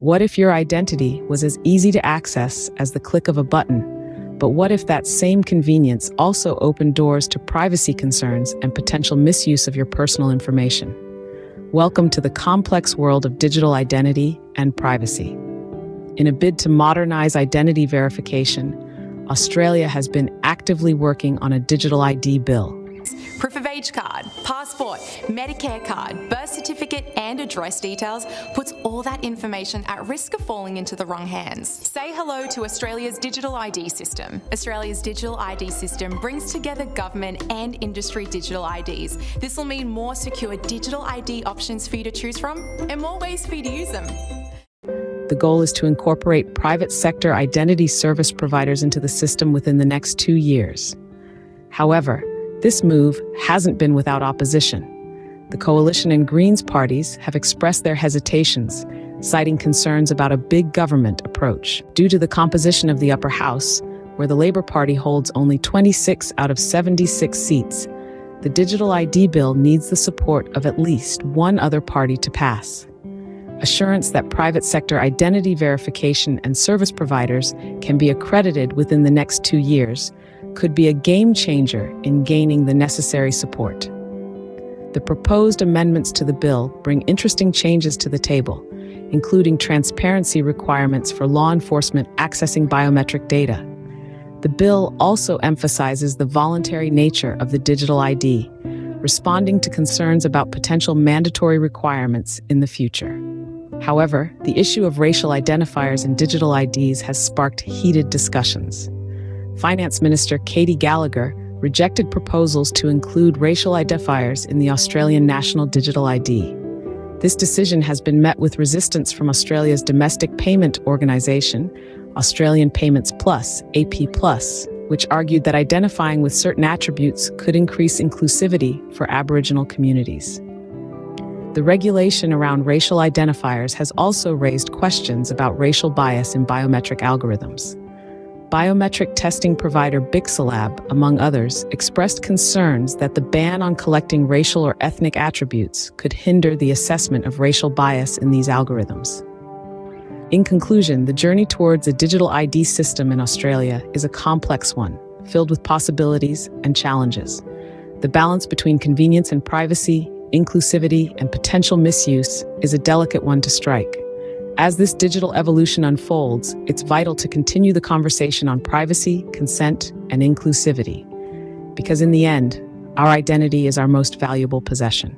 What if your identity was as easy to access as the click of a button? But what if that same convenience also opened doors to privacy concerns and potential misuse of your personal information? Welcome to the complex world of digital identity and privacy. In a bid to modernize identity verification, Australia has been actively working on a digital ID bill. Proof of age card, passport, Medicare card, birth certificate and address details puts all that information at risk of falling into the wrong hands. Say hello to Australia's digital ID system. Australia's digital ID system brings together government and industry digital IDs. This will mean more secure digital ID options for you to choose from and more ways for you to use them. The goal is to incorporate private sector identity service providers into the system within the next 2 years. However, this move hasn't been without opposition. The Coalition and Greens parties have expressed their hesitations, citing concerns about a big government approach. Due to the composition of the upper house, where the Labor Party holds only 26 out of 76 seats, the digital ID bill needs the support of at least one other party to pass. Assurance that private sector identity verification and service providers can be accredited within the next 2 years could be a game changer in gaining the necessary support. The proposed amendments to the bill bring interesting changes to the table, including transparency requirements for law enforcement accessing biometric data. The bill also emphasizes the voluntary nature of the digital ID, responding to concerns about potential mandatory requirements in the future. However, the issue of racial identifiers in digital IDs has sparked heated discussions. Finance Minister Katie Gallagher rejected proposals to include racial identifiers in the Australian National Digital ID. This decision has been met with resistance from Australia's domestic payment organisation, Australian Payments Plus, AP+, which argued that identifying with certain attributes could increase inclusivity for Aboriginal communities. The regulation around racial identifiers has also raised questions about racial bias in biometric algorithms. Biometric testing provider Bixalab, among others, expressed concerns that the ban on collecting racial or ethnic attributes could hinder the assessment of racial bias in these algorithms. In conclusion, the journey towards a digital ID system in Australia is a complex one, filled with possibilities and challenges. The balance between convenience and privacy, inclusivity, and potential misuse is a delicate one to strike. As this digital evolution unfolds, it's vital to continue the conversation on privacy, consent, and inclusivity. Because in the end, our identity is our most valuable possession.